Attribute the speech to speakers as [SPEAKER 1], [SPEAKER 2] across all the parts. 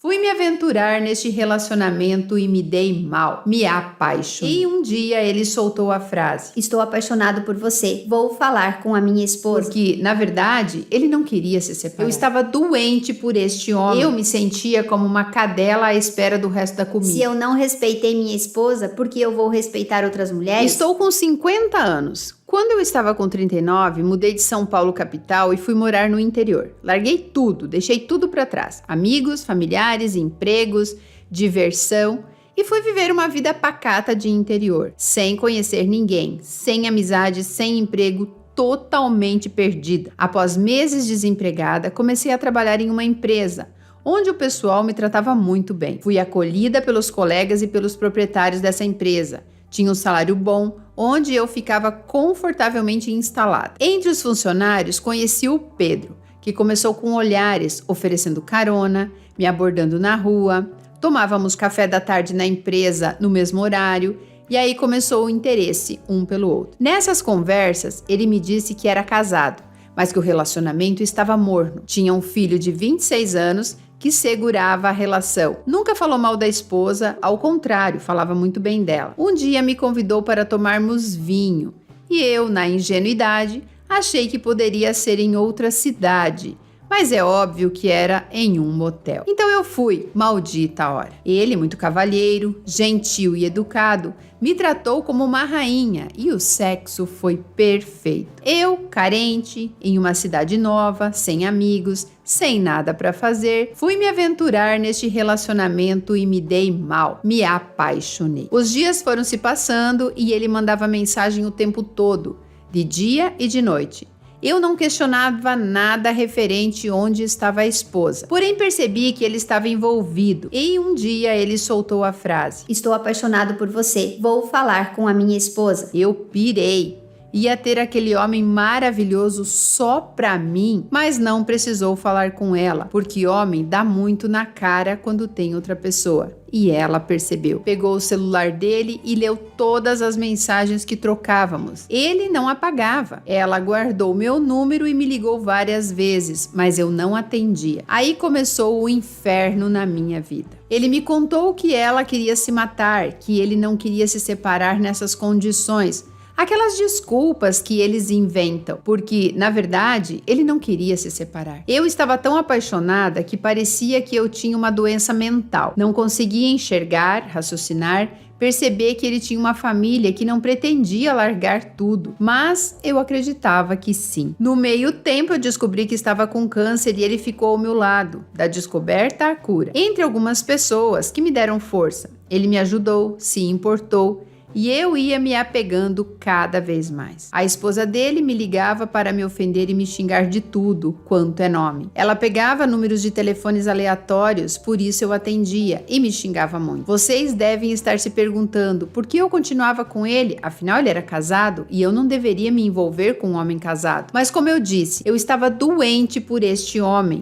[SPEAKER 1] Fui me aventurar neste relacionamento e me dei mal, me apaixonei. E um dia ele soltou a frase:
[SPEAKER 2] Estou apaixonado por você, vou falar com a minha esposa.
[SPEAKER 1] Porque, na verdade, ele não queria se separar. Eu estava doente por este homem. Eu me sentia como uma cadela à espera do resto da comida.
[SPEAKER 2] Se eu não respeitei minha esposa, por que eu vou respeitar outras mulheres?
[SPEAKER 1] Estou com 50 anos. Quando eu estava com 39, mudei de São Paulo capital e fui morar no interior. Larguei tudo, deixei tudo para trás. Amigos, familiares, empregos, diversão. E fui viver uma vida pacata de interior. Sem conhecer ninguém, sem amizade, sem emprego, totalmente perdida. Após meses desempregada, comecei a trabalhar em uma empresa, onde o pessoal me tratava muito bem. Fui acolhida pelos colegas e pelos proprietários dessa empresa. Tinha um salário bom, onde eu ficava confortavelmente instalada. Entre os funcionários, conheci o Pedro, que começou com olhares, oferecendo carona, me abordando na rua. Tomávamos café da tarde na empresa no mesmo horário, e aí começou o interesse um pelo outro. Nessas conversas, ele me disse que era casado, mas que o relacionamento estava morno. Tinha um filho de 26 anos que segurava a relação. Nunca falou mal da esposa, ao contrário, falava muito bem dela. Um dia me convidou para tomarmos vinho e eu, na ingenuidade, achei que poderia ser em outra cidade, mas é óbvio que era em um motel. Então eu fui, maldita hora. Ele, muito cavalheiro, gentil e educado, me tratou como uma rainha e o sexo foi perfeito. Eu, carente, em uma cidade nova, sem amigos, sem nada para fazer, fui me aventurar neste relacionamento e me dei mal, me apaixonei. Os dias foram se passando e ele mandava mensagem o tempo todo, de dia e de noite. Eu não questionava nada referente onde estava a esposa, porém percebi que ele estava envolvido e um dia ele soltou a frase:
[SPEAKER 2] Estou apaixonado por você, vou falar com a minha esposa.
[SPEAKER 1] Eu pirei. Ia ter aquele homem maravilhoso só pra mim, mas não precisou falar com ela, porque homem dá muito na cara quando tem outra pessoa. E ela percebeu. Pegou o celular dele e leu todas as mensagens que trocávamos. Ele não apagava. Ela guardou meu número e me ligou várias vezes, mas eu não atendia. Aí começou o inferno na minha vida. Ele me contou que ela queria se matar, que ele não queria se separar nessas condições. Aquelas desculpas que eles inventam, porque, na verdade, ele não queria se separar. Eu estava tão apaixonada que parecia que eu tinha uma doença mental. Não conseguia enxergar, raciocinar, perceber que ele tinha uma família que não pretendia largar tudo, mas eu acreditava que sim. No meio tempo eu descobri que estava com câncer e ele ficou ao meu lado, da descoberta à cura. Entre algumas pessoas que me deram força, ele me ajudou, se importou, e eu ia me apegando cada vez mais. A esposa dele me ligava para me ofender e me xingar de tudo quanto é nome. Ela pegava números de telefones aleatórios, por isso eu atendia e me xingava muito. Vocês devem estar se perguntando por que eu continuava com ele, afinal ele era casado e eu não deveria me envolver com um homem casado. Mas como eu disse, eu estava doente por este homem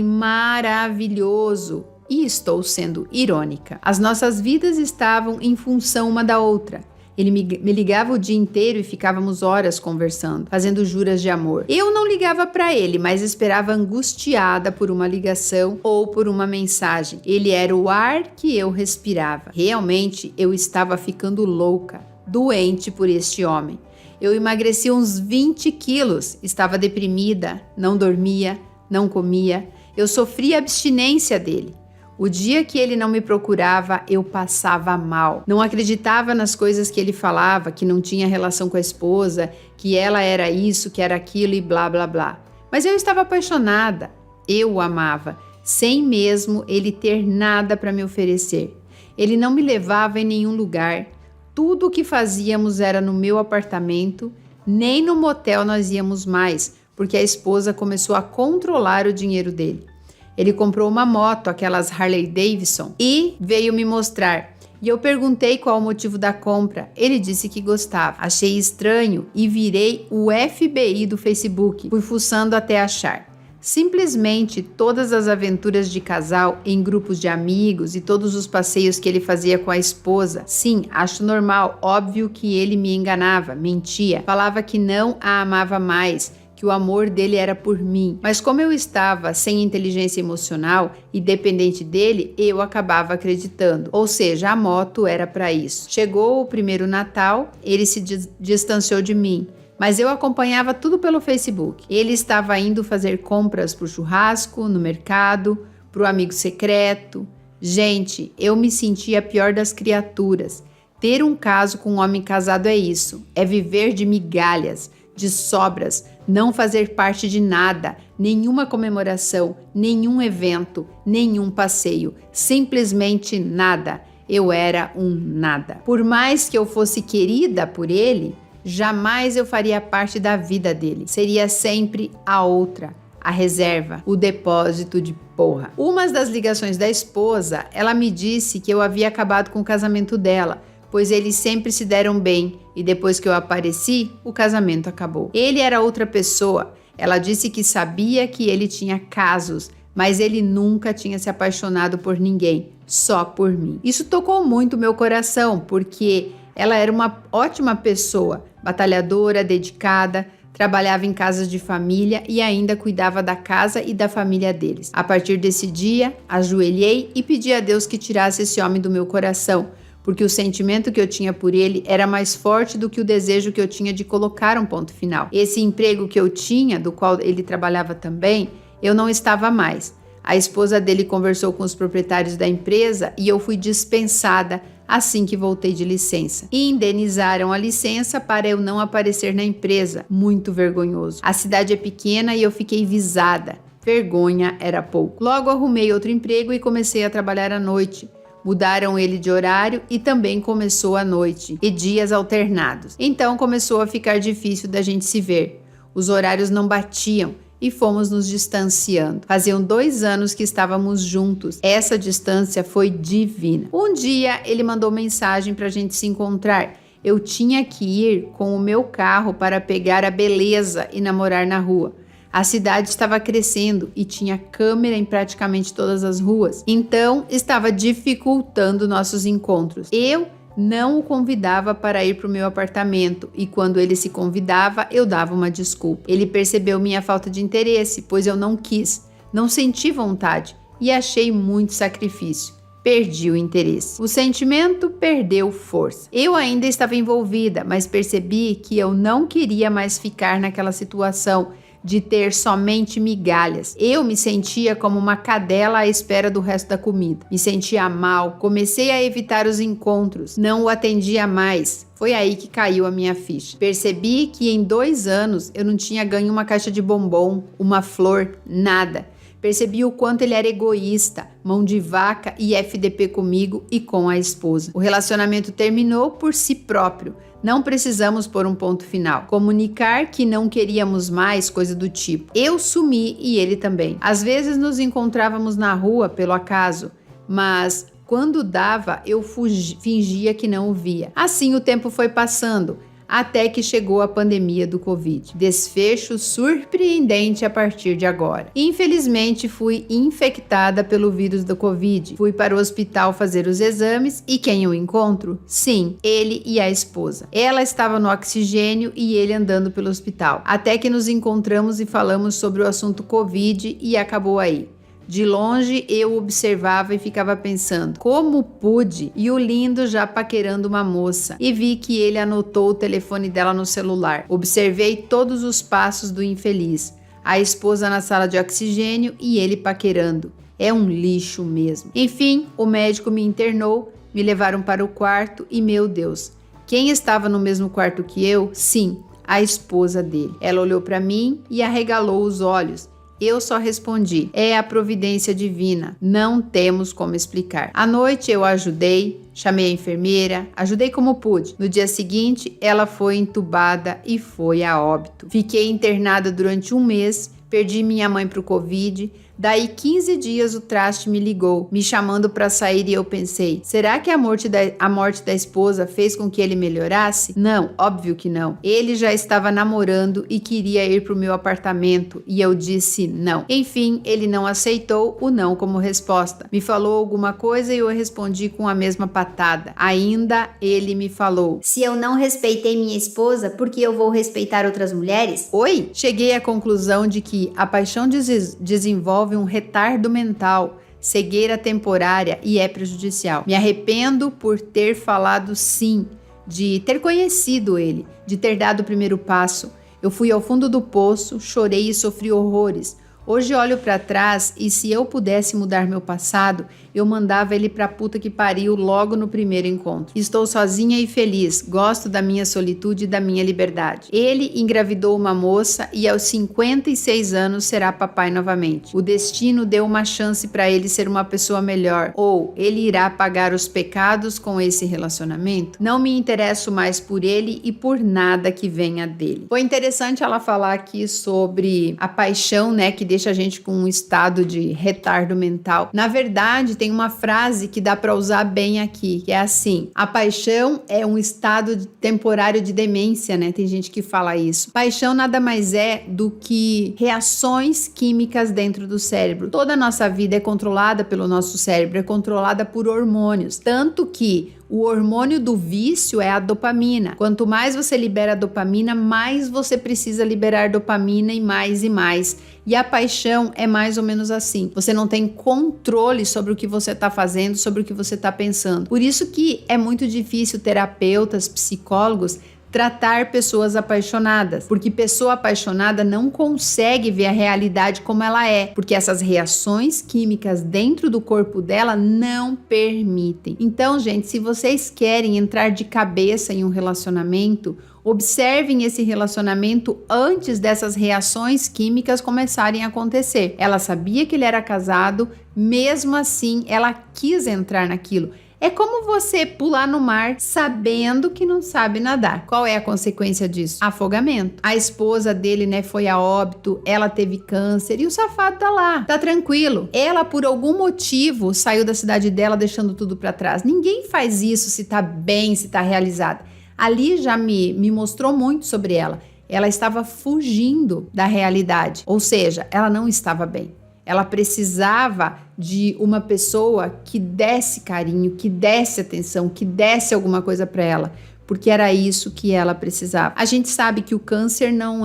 [SPEAKER 1] maravilhoso. E estou sendo irônica. As nossas vidas estavam em função uma da outra. Ele me ligava o dia inteiro e ficávamos horas conversando, fazendo juras de amor. Eu não ligava para ele, mas esperava angustiada por uma ligação ou por uma mensagem. Ele era o ar que eu respirava. Realmente, eu estava ficando louca, doente por este homem. Eu emagreci uns 20 quilos, estava deprimida, não dormia, não comia. Eu sofria abstinência dele. O dia que ele não me procurava, eu passava mal. Não acreditava nas coisas que ele falava, que não tinha relação com a esposa, que ela era isso, que era aquilo e blá, blá, blá. Mas eu estava apaixonada. Eu o amava, sem mesmo ele ter nada para me oferecer. Ele não me levava em nenhum lugar. Tudo o que fazíamos era no meu apartamento, nem no motel nós íamos mais, porque a esposa começou a controlar o dinheiro dele. Ele comprou uma moto, aquelas Harley Davidson, e veio me mostrar. E eu perguntei qual o motivo da compra. Ele disse que gostava. Achei estranho e virei o FBI do Facebook. Fui fuçando até achar. Simplesmente todas as aventuras de casal em grupos de amigos e todos os passeios que ele fazia com a esposa. Sim, acho normal. Óbvio que ele me enganava, mentia. Falava que não a amava mais, que o amor dele era por mim. Mas como eu estava sem inteligência emocional e dependente dele, eu acabava acreditando. Ou seja, a moto era para isso. Chegou o primeiro Natal, ele se distanciou de mim. Mas eu acompanhava tudo pelo Facebook. Ele estava indo fazer compras para o churrasco, no mercado, para o amigo secreto. Gente, eu me sentia a pior das criaturas. Ter um caso com um homem casado é isso. É viver de migalhas, de sobras, não fazer parte de nada, nenhuma comemoração, nenhum evento, nenhum passeio. Simplesmente nada. Eu era um nada. Por mais que eu fosse querida por ele, jamais eu faria parte da vida dele. Seria sempre a outra, a reserva, o depósito de porra. Uma das ligações da esposa, ela me disse que eu havia acabado com o casamento dela, pois eles sempre se deram bem e depois que eu apareci, o casamento acabou. Ele era outra pessoa. Ela disse que sabia que ele tinha casos, mas ele nunca tinha se apaixonado por ninguém, só por mim. Isso tocou muito meu coração, porque ela era uma ótima pessoa, batalhadora, dedicada, trabalhava em casas de família e ainda cuidava da casa e da família deles. A partir desse dia, ajoelhei e pedi a Deus que tirasse esse homem do meu coração, porque o sentimento que eu tinha por ele era mais forte do que o desejo que eu tinha de colocar um ponto final. Esse emprego que eu tinha, do qual ele trabalhava também, eu não estava mais. A esposa dele conversou com os proprietários da empresa e eu fui dispensada assim que voltei de licença. E indenizaram a licença para eu não aparecer na empresa. Muito vergonhoso. A cidade é pequena e eu fiquei visada. Vergonha era pouco. Logo arrumei outro emprego e comecei a trabalhar à noite. Mudaram ele de horário e também começou à noite e dias alternados. Então começou a ficar difícil da gente se ver. Os horários não batiam e fomos nos distanciando. Faziam 2 anos que estávamos juntos. Essa distância foi divina. Um dia ele mandou mensagem para a gente se encontrar. Eu tinha que ir com o meu carro para pegar a beleza e namorar na rua. A cidade estava crescendo e tinha câmera em praticamente todas as ruas. Então, estava dificultando nossos encontros. Eu não o convidava para ir para o meu apartamento e quando ele se convidava, eu dava uma desculpa. Ele percebeu minha falta de interesse, pois eu não quis, não senti vontade e achei muito sacrifício. Perdi o interesse. O sentimento perdeu força. Eu ainda estava envolvida, mas percebi que eu não queria mais ficar naquela situação de ter somente migalhas. Eu me sentia como uma cadela à espera do resto da comida. Me sentia mal, comecei a evitar os encontros, não o atendia mais. Foi aí que caiu a minha ficha. Percebi que em 2 anos eu não tinha ganho uma caixa de bombom, uma flor, nada. Percebi o quanto ele era egoísta, mão de vaca e FDP comigo e com a esposa. O relacionamento terminou por si próprio. Não precisamos pôr um ponto final. Comunicar que não queríamos mais, coisa do tipo. Eu sumi e ele também. Às vezes nos encontrávamos na rua pelo acaso, mas quando dava eu fingia que não o via. Assim o tempo foi passando, até que chegou a pandemia do Covid. Desfecho surpreendente a partir de agora. Infelizmente, fui infectada pelo vírus do Covid. Fui para o hospital fazer os exames e quem eu encontro? Sim, ele e a esposa. Ela estava no oxigênio e ele andando pelo hospital. Até que nos encontramos e falamos sobre o assunto Covid e acabou aí. De longe eu observava e ficava pensando, como pude? E o lindo já paquerando uma moça. E vi que ele anotou o telefone dela no celular. Observei todos os passos do infeliz. A esposa na sala de oxigênio e ele paquerando. É um lixo mesmo. Enfim, o médico me internou, me levaram para o quarto e, meu Deus, quem estava no mesmo quarto que eu? Sim, a esposa dele. Ela olhou para mim e arregalou os olhos. Eu só respondi, é a providência divina, não temos como explicar. À noite eu ajudei, chamei a enfermeira, ajudei como pude. No dia seguinte, ela foi entubada e foi a óbito. Fiquei internada durante 1 mês, perdi minha mãe para o Covid, Daí 15 dias o traste me ligou, me chamando para sair e eu pensei, será que a morte da esposa fez com que ele melhorasse? Não, óbvio que não. Ele já estava namorando e queria ir pro meu apartamento e eu disse não. Enfim, ele não aceitou o não como resposta. Me falou alguma coisa e eu respondi com a mesma patada. Ainda ele me falou,
[SPEAKER 2] se eu não respeitei minha esposa, por que eu vou respeitar outras mulheres?
[SPEAKER 1] Oi? Cheguei à conclusão de que a paixão desenvolve um retardo mental, cegueira temporária e é prejudicial. Me arrependo por ter falado sim, de ter conhecido ele, de ter dado o primeiro passo. Eu fui ao fundo do poço, chorei e sofri horrores. Hoje olho para trás e se eu pudesse mudar meu passado, eu mandava ele pra puta que pariu logo no primeiro encontro. Estou sozinha e feliz, gosto da minha solitude e da minha liberdade. Ele engravidou uma moça e aos 56 anos será papai novamente. O destino deu uma chance para ele ser uma pessoa melhor, ou ele irá pagar os pecados com esse relacionamento? Não me interesso mais por ele e por nada que venha dele. Foi interessante ela falar aqui sobre a paixão, né, que deixa a gente com um estado de retardo mental. Na verdade, tem uma frase que dá para usar bem aqui, que é assim: a paixão é um estado temporário de demência, né? Tem gente que fala isso. Paixão nada mais é do que reações químicas dentro do cérebro. Toda a nossa vida é controlada pelo nosso cérebro, é controlada por hormônios, tanto que o hormônio do vício é a dopamina. Quanto mais você libera dopamina, mais você precisa liberar dopamina e mais e mais. E a paixão é mais ou menos assim. Você não tem controle sobre o que você está fazendo, sobre o que você está pensando. Por isso que é muito difícil terapeutas, psicólogos tratar pessoas apaixonadas, porque pessoa apaixonada não consegue ver a realidade como ela é, porque essas reações químicas dentro do corpo dela não permitem. Então, gente, se vocês querem entrar de cabeça em um relacionamento, observem esse relacionamento antes dessas reações químicas começarem a acontecer. Ela sabia que ele era casado, mesmo assim ela quis entrar naquilo. É como você pular no mar sabendo que não sabe nadar. Qual é a consequência disso? Afogamento. A esposa dele, né, foi a óbito, ela teve câncer e o safado tá lá, tá tranquilo. Ela, por algum motivo, saiu da cidade dela deixando tudo pra trás. Ninguém faz isso se tá bem, se tá realizada. Ali já me mostrou muito sobre ela. Ela estava fugindo da realidade, ou seja, ela não estava bem. Ela precisava de uma pessoa que desse carinho, que desse atenção, que desse alguma coisa para ela, porque era isso que ela precisava. A gente sabe que o câncer não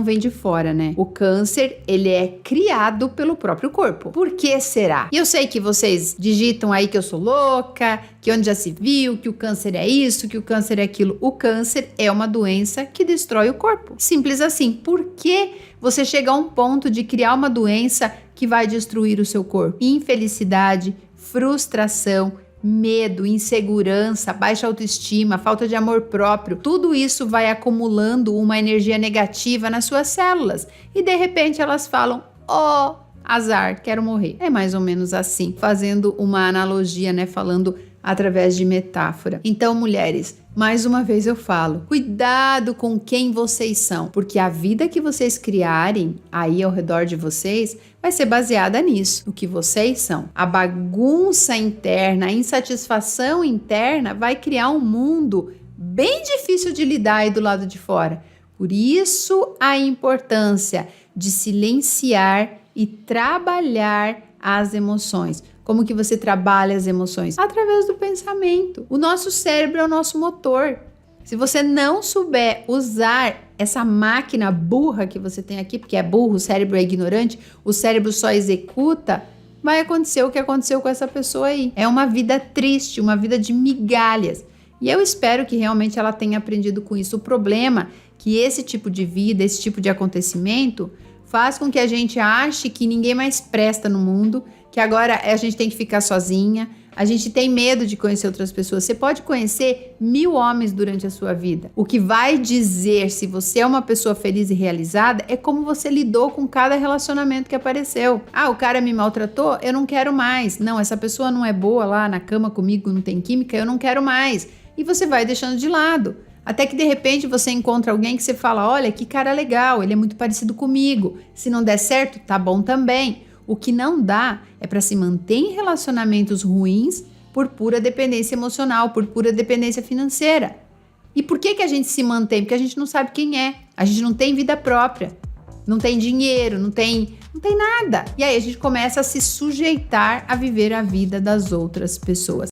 [SPEAKER 1] vem de fora, né? O câncer, ele é criado pelo próprio corpo. Por que será? E eu sei que vocês digitam aí que eu sou louca, que onde já se viu, que o câncer é isso, que o câncer é aquilo. O câncer é uma doença que destrói o corpo. Simples assim. Por que você chega a um ponto de criar uma doença que vai destruir o seu corpo? Infelicidade, frustração, medo, insegurança, baixa autoestima, falta de amor próprio, tudo isso vai acumulando uma energia negativa nas suas células e de repente elas falam: "Oh, azar, quero morrer". É mais ou menos assim, fazendo uma analogia, né, falando através de metáfora. Então, mulheres, mais uma vez eu falo, cuidado com quem vocês são, porque a vida que vocês criarem aí ao redor de vocês vai ser baseada nisso, no que vocês são. A bagunça interna, a insatisfação interna vai criar um mundo bem difícil de lidar aí do lado de fora. Por isso, a importância de silenciar e trabalhar as emoções. Como que você trabalha as emoções? Através do pensamento. O nosso cérebro é o nosso motor. Se você não souber usar essa máquina burra que você tem aqui, porque é burro, o cérebro é ignorante, o cérebro só executa, vai acontecer o que aconteceu com essa pessoa aí. É uma vida triste, uma vida de migalhas. E eu espero que realmente ela tenha aprendido com isso. O problema é que esse tipo de vida, esse tipo de acontecimento, faz com que a gente ache que ninguém mais presta no mundo, que agora a gente tem que ficar sozinha, a gente tem medo de conhecer outras pessoas. Você pode conhecer 1000 homens durante a sua vida. O que vai dizer se você é uma pessoa feliz e realizada é como você lidou com cada relacionamento que apareceu. Ah, o cara me maltratou? Eu não quero mais. Não, essa pessoa não é boa lá na cama comigo, não tem química, eu não quero mais. E você vai deixando de lado. Até que de repente você encontra alguém que você fala: olha, que cara legal, ele é muito parecido comigo. Se não der certo, tá bom também. O que não dá é para se manter em relacionamentos ruins por pura dependência emocional, por pura dependência financeira. E por que a gente se mantém? Porque a gente não sabe quem é, a gente não tem vida própria, não tem dinheiro, não tem nada. E aí a gente começa a se sujeitar a viver a vida das outras pessoas.